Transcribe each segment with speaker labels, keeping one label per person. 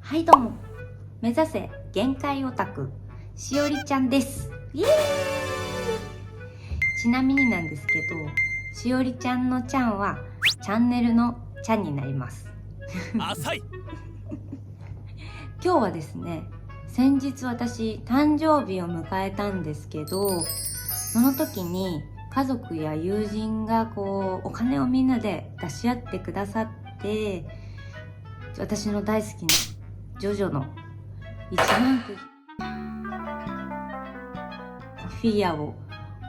Speaker 1: はいどうも、目指せ限界オタクしおりちゃんです。イエーイ。ちなみになんですけど、しおりちゃんのちゃんはチャンネルのちゃんになります。
Speaker 2: 浅い。
Speaker 1: 今日はですね、先日私誕生日を迎えたんですけど、その時に家族や友人がお金をみんなで出し合ってくださって、私の大好きなジョジョの1万区フィギュアを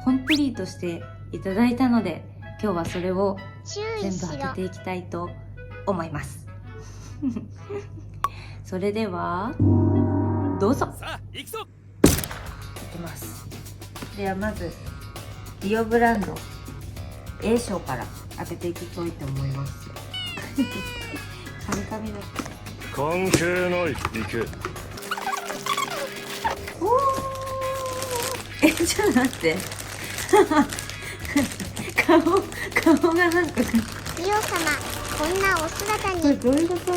Speaker 1: コンプリートしていただいたので、今日はそれを全部開けていきたいと思いますそれではどうぞ。
Speaker 2: さあ行くぞ。
Speaker 1: いきます。ではまずディオブランド A 賞から開けていきたいと思いますカミカミだ。
Speaker 2: 関係ない。行け。
Speaker 1: おー、ちょっと待って顔がなんか
Speaker 3: リオ様、こんなお姿
Speaker 1: これ
Speaker 3: に。
Speaker 1: どういうこと？し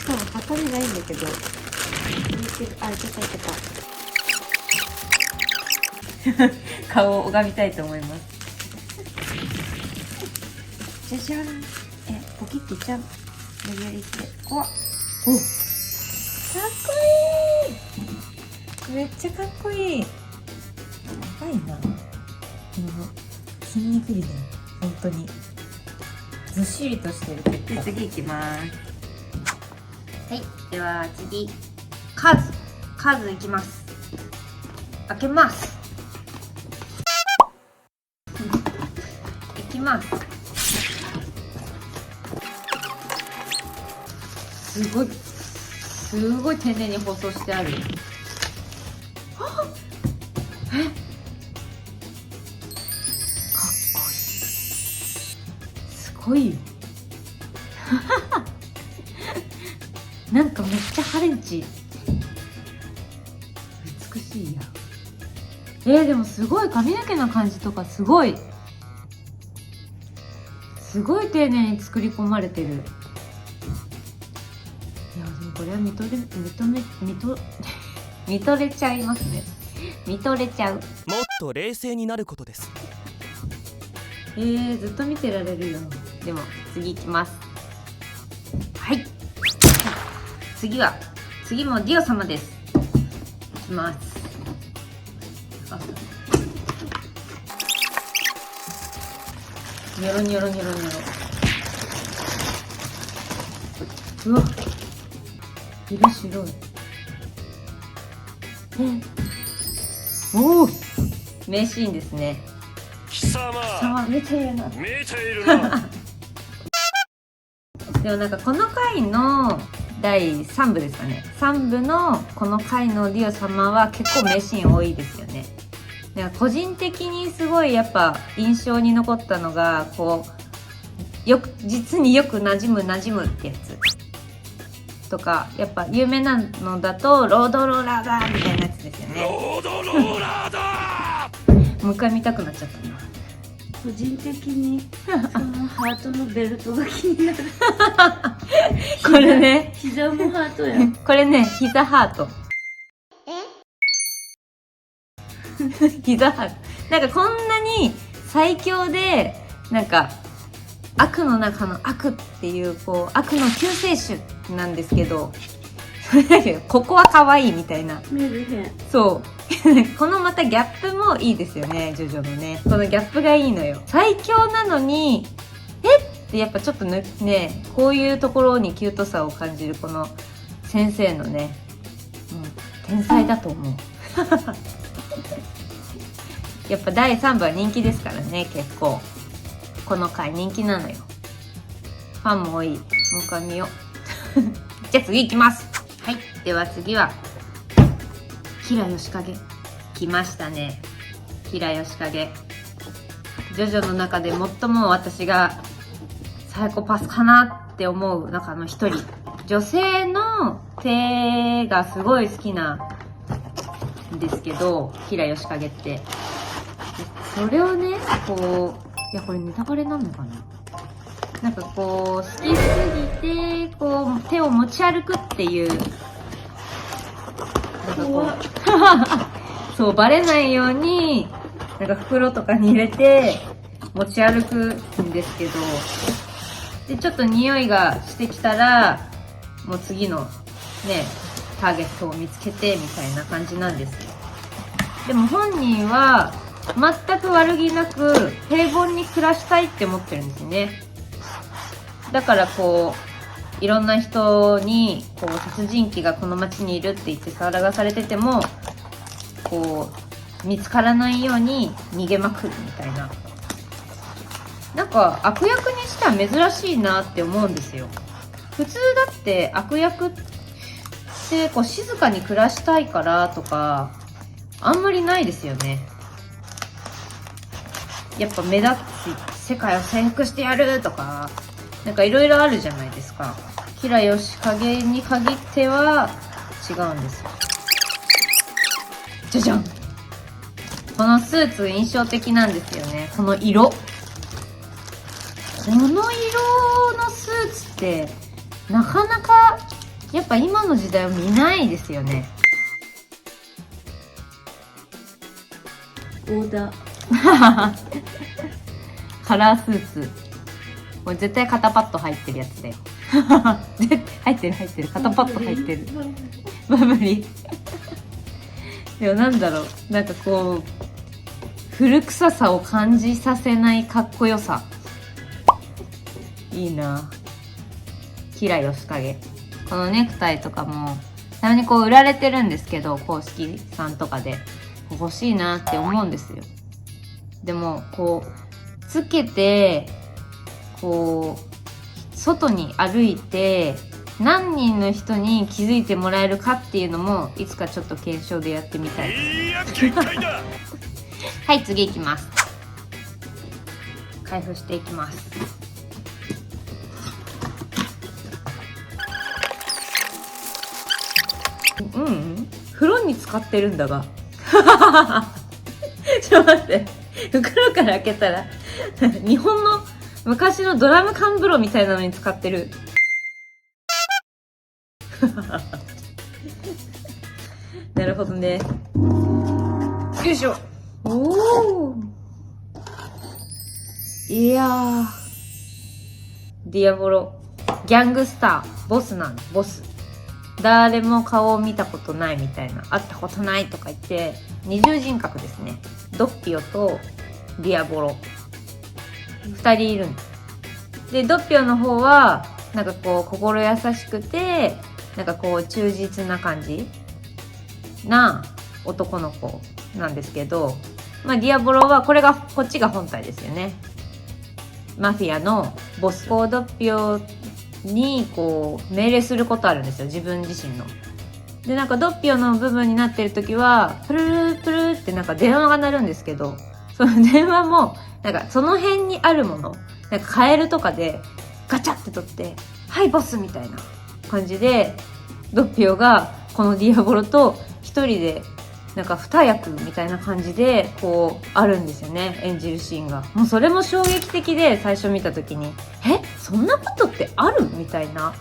Speaker 1: かもハサミないんだけど。あ、いけた顔を拝みたいと思いますじゃじゃん。ポキッていっちゃう。無理やりいって。お、かっこいい。めっちゃかっこいい。やばいな。筋肉美だよ。本当に。ずっしりとしてる。で、次いきます。はい、では次。数いきます。開けます。いきます。すごい丁寧に包装してある。え、かっこいい。すごいよなんかめっちゃハレンチ。美しいや。でもすごい髪の毛の感じとかすごい丁寧に作り込まれてる。いやでもこれは見とれちゃいますね。見とれちゃう。
Speaker 2: もっと冷静になることです。
Speaker 1: ずっと見てられるよ。でも次行きます。はい、次もディオ様です。いきます。ニョロニョロニョロニョロ。うわ、色白い。おお、名シーンですね。
Speaker 2: 貴様
Speaker 1: 見ているな。
Speaker 2: 見ているな
Speaker 1: でもなんかこの回の第3部ですかね。3部のこの回のディオ様は結構名シーン多いですよね。個人的にすごいやっぱ印象に残ったのが実によく馴染むってやつとか、やっぱ有名なのだとロードローラーだみたいなやつですよね。
Speaker 2: ロードローラーだ
Speaker 1: もう一回見たくなっちゃったな。
Speaker 4: 個人的にそのハートのベルトが気になる
Speaker 1: これね、
Speaker 4: 膝もハートや。
Speaker 1: これね、膝ハート膝ハート。なんかこんなに最強で、なんか悪の中の悪っていう悪の救世主なんですけど、それだけどここは可愛いみたいな。
Speaker 4: メルヘン。
Speaker 1: そうこのまたギャップもいいですよね、ジョジョのね。このギャップがいいのよ。最強なのにってやっぱちょっとね、こういうところにキュートさを感じるこの先生のね、天才だと思うやっぱ第3部は人気ですからね。結構この回人気なのよ。ファンも多い。もう一回見ようじゃあ次行きます。はい、では次はキラヨシカゲ。来ましたね、キラヨシカゲ。ジョジョの中で最も私がサイコパスかなって思う中の一人。女性の手がすごい好きなんですけど、キラヨシカゲって。それをね、いやこれネタバレなのかな。なんかこう好きすぎてこう手を持ち歩くっていう、なんかこうそうバレないようになんか袋とかに入れて持ち歩くんですけど、でちょっと匂いがしてきたらもう次のねターゲットを見つけてみたいな感じなんですよ。でも本人は全く悪気なく平凡に暮らしたいって思ってるんですね。だからこういろんな人にこう殺人鬼がこの町にいるって言って騒がされててもこう見つからないように逃げまくるみたいな、なんか悪役にしては珍しいなって思うんですよ。普通だって悪役ってこう静かに暮らしたいからとかあんまりないですよね。やっぱ目立つ世界を征服してやるとかなんかいろいろあるじゃないですか。キラヨシカゲに限っては違うんですよ。じゃじゃん。このスーツ印象的なんですよね。この色。この色のスーツってなかなかやっぱ今の時代は見ないですよね。
Speaker 4: オーダー
Speaker 1: カラースーツ。これ絶対肩パッド入ってるやつだよ。入ってる。肩パッド入ってる。バブリー。でもなんだろう。なんかこう、古臭さを感じさせないかっこよさ。いいな。キラヨシカゲ。このネクタイとかも、たまにこう売られてるんですけど、公式さんとかで。欲しいなって思うんですよ。でも、こう、つけて、こう、外に歩いて、何人の人に気づいてもらえるかっていうのも、いつかちょっと検証でやってみたいです。
Speaker 2: いや限界だ。
Speaker 1: はい、次行きます。開封していきます。風呂に使ってるんだが。ちょっと待って。袋から開けたら、日本の昔のドラム缶風呂みたいなのに使ってる。なるほどね。よいしょ。おお。いやー。ディアボロ。ギャングスター。ボスなの。ボス。誰も顔を見たことないみたいな。会ったことないとか言って、二重人格ですね。ドッピオとディアボロ。二人いるんです。で、ドッピオの方は、なんかこう、心優しくて、なんかこう、忠実な感じな男の子なんですけど、まあ、ディアボロは、こっちが本体ですよね。マフィアのボスコードッピオに、こう、命令することあるんですよ。自分自身の。で、なんかドッピオの部分になってる時は、プルルプルってなんか電話が鳴るんですけど、その電話も、なんかその辺にあるもの、なんかカエルとかでガチャって取って、はいボスみたいな感じで、ドッピオがこのディアボロと一人で、なんか二役みたいな感じで、こう、あるんですよね。演じるシーンが。もうそれも衝撃的で、最初見た時に、そんなことってあるみたいな。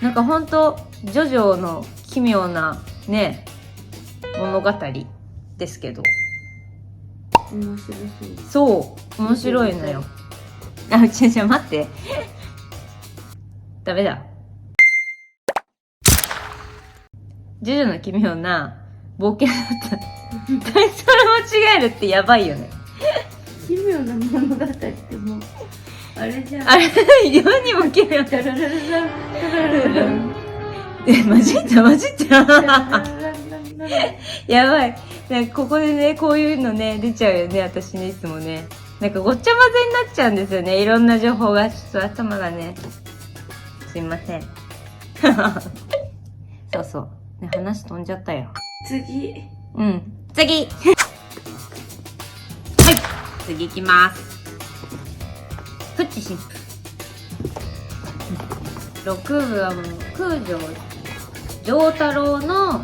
Speaker 1: なんかほんと、ジョジョの奇妙なね、物語ですけど。
Speaker 4: 面白
Speaker 1: そう、面白いのよ。あ、待って。ダメだ。ジョジョの奇妙な冒険だった。タイトル間違えるってやばいよね。
Speaker 4: 奇妙な物語ってもう、あれじゃん。
Speaker 1: あれ、世にも奇妙。
Speaker 4: タララララタララララ
Speaker 1: 混じった。やばい。なんかここでね、こういうのね、出ちゃうよね、私ね、いつもね。なんかごっちゃ混ぜになっちゃうんですよね。いろんな情報が、ちょっと頭がね。すいません。そうそう。ね、話飛んじゃったよ。
Speaker 4: 次。
Speaker 1: うん。次はい。次行きます。プッチ神父。6部はもう空城城太郎の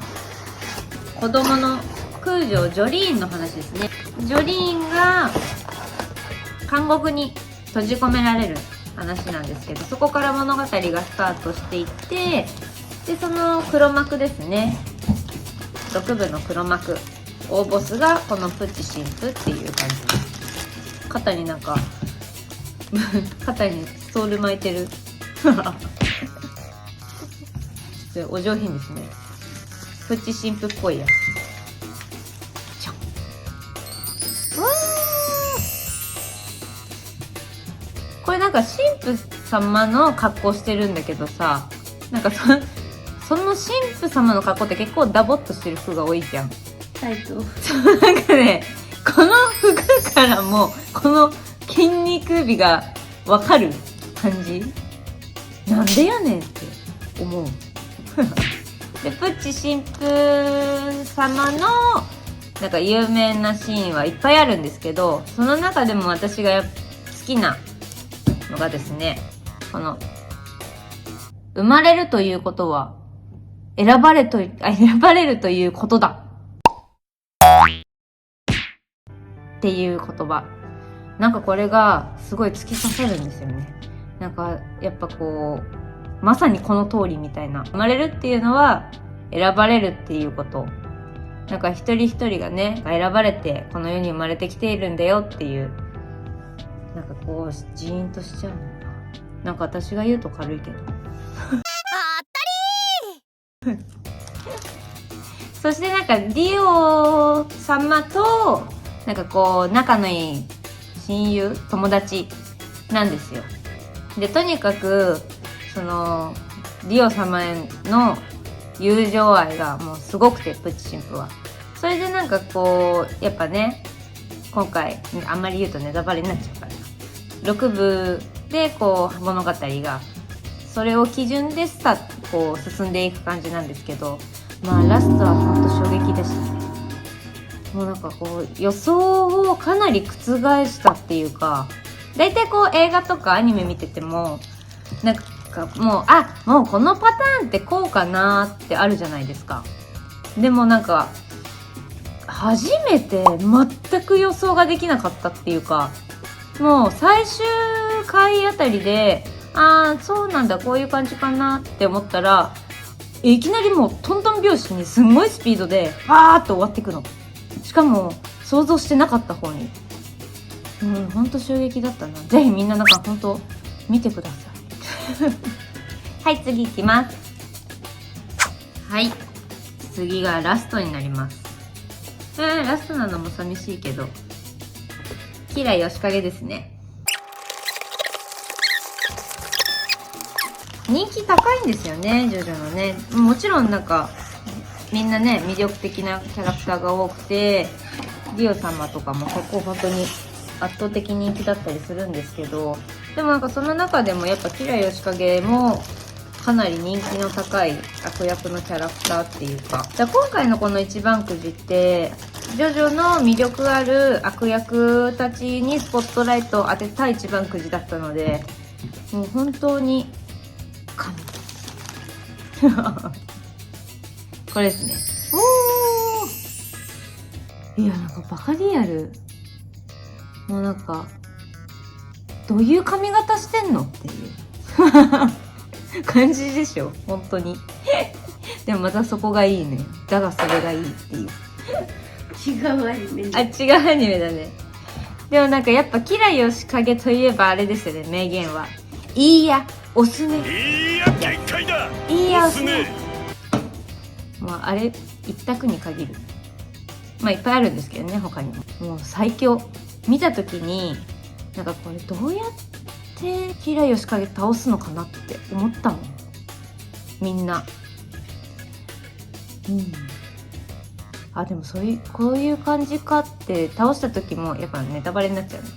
Speaker 1: 子供の空城ジョリーンの話ですね。ジョリーンが監獄に閉じ込められる話なんですけど、そこから物語がスタートしていって、でその黒幕ですね、6部の黒幕大ボスがこのプチ神父っていう感じです。肩になんか肩にストール巻いてるお上品ですね。プチ神父っぽいやつ。これなんか神父様の格好してるんだけどさ、なんかその神父様の格好って結構ダボっとしてる服が多いじゃん。
Speaker 4: タイト。
Speaker 1: なんかね、この服からもこの筋肉美がわかる感じ。なんでやねんって思う。でプッチ神父様のなんか有名なシーンはいっぱいあるんですけど、その中でも私が好きなのがですね、この生まれるということは選ばれるということだっていう言葉。なんかこれがすごい突き刺さるんですよね。なんかやっぱこうまさにこの通りみたいな、生まれるっていうのは選ばれるっていうこと、なんか一人一人がね選ばれてこの世に生まれてきているんだよっていう、なんかこうジーンとしちゃうの。なんか私が言うと軽いけどそしてなんかディオ様となんかこう仲のいい親友友達なんですよ。でとにかくそのディオ様への友情愛がもうすごくて、プチ神父はそれでなんかこうやっぱね、今回あんまり言うとネタバレになっちゃうから6部でこう物語がそれを基準でこう進んでいく感じなんですけど、まあラストはほんと衝撃でしたね。もうなんかこう予想をかなり覆したっていうか、だいたいこう映画とかアニメ見ててもなんかもうこのパターンってこうかなってあるじゃないですか。でもなんか初めて全く予想ができなかったっていうか、もう最終回あたりでそうなんだこういう感じかなって思ったら、いきなりもうトントン拍子にすんごいスピードでパーッと終わっていくの。しかも想像してなかった方に。ほんと衝撃だったな。ぜひみんななんかほんと見てくださいはい次行きます。はい、次がラストになります。ラストなのも寂しいけど、キラヨシカゲですね。人気高いんですよね、ジョジョのね。もちろんなんかみんなね魅力的なキャラクターが多くて、ディオ様とかも結構本当に圧倒的人気だったりするんですけど、でもなんかその中でもやっぱキラヨシカゲもかなり人気の高い悪役のキャラクターっていうか、今回のこの一番くじってジョジョの魅力ある悪役たちにスポットライトを当てた一番くじだったので、もう本当に神これですね。いやなんかバカリアル。もうなんかどういう髪型してんのっていう感じでしょ本当にでもまたそこがいいね。だがそれがいいっていう
Speaker 4: 違うアニメ。
Speaker 1: 違うアニメだね。でもなんかやっぱキラヨシカゲといえばあれですよね、名言は。いいやおすね。
Speaker 2: いいや限界だ。
Speaker 1: いいや
Speaker 2: おすね。
Speaker 1: もうあれ一択に限る。まあいっぱいあるんですけどね、他にも。もう最強。見た時になんかこれどうやってキラヨシカゲ倒すのかなって思ったもん、みんな。でもこういう感じかって倒した時もやっぱネタバレになっちゃうね。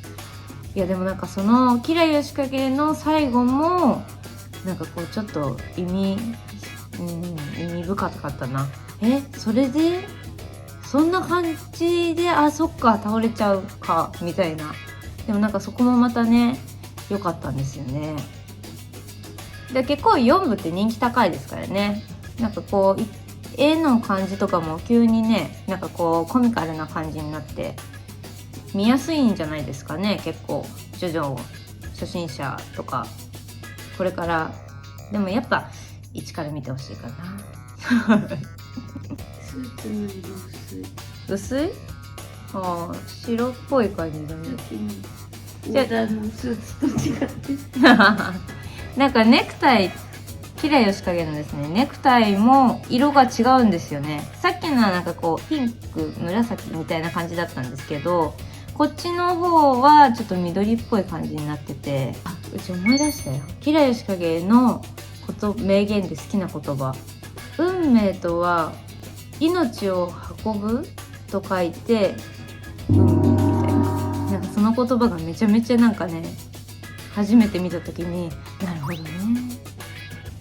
Speaker 1: いやでもなんかそのキラヨシカゲの最後もなんかこうちょっと意味深かったな。それでそんな感じでそっか倒れちゃうかみたいな。でもなんかそこもまたね良かったんですよね。で結構4部って人気高いですからね。なんかこう絵の感じとかも急にねなんかこうコミカルな感じになって見やすいんじゃないですかね。結構ジョジョ初心者とかこれからでもやっぱ一から見てほしいかな。
Speaker 4: スーツの色薄い。
Speaker 1: 薄い？ああ、白っぽい感じだね。
Speaker 4: さっきのオーダーのスーツと違って
Speaker 1: なんかネクタイキラヨシカゲのですね、ネクタイも色が違うんですよね。さっきのはなんかこうピンク紫みたいな感じだったんですけど、こっちの方はちょっと緑っぽい感じになってて、あ、うち思い出したよ。キラヨシカゲの名言で好きな言葉、運命とは命を運ぶと書いて運命みたいな、なんかその言葉がめちゃめちゃなんかね、初めて見た時になるほどね、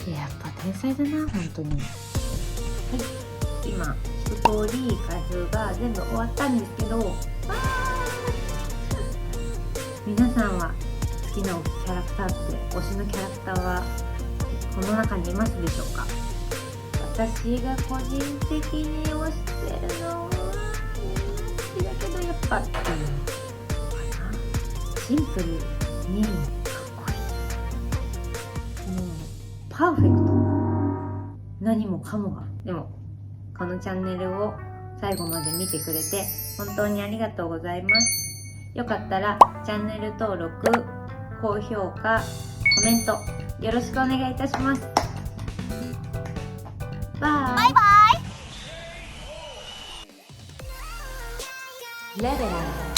Speaker 1: やっぱ天才だな本当に。はい、今一通り開封が全部終わったんですけど、皆さんは好きなキャラクターって、推しのキャラクターはこの中にいますでしょうか？私が個人的に推してるのは好きだけどやっぱかな、シンプルにかっこいい、もうパーフェクト、何もかもが。でもこのチャンネルを最後まで見てくれて本当にありがとうございます。よかったらチャンネル登録、高評価、コメントよろしくお願いいたします。バイバイ。レベラー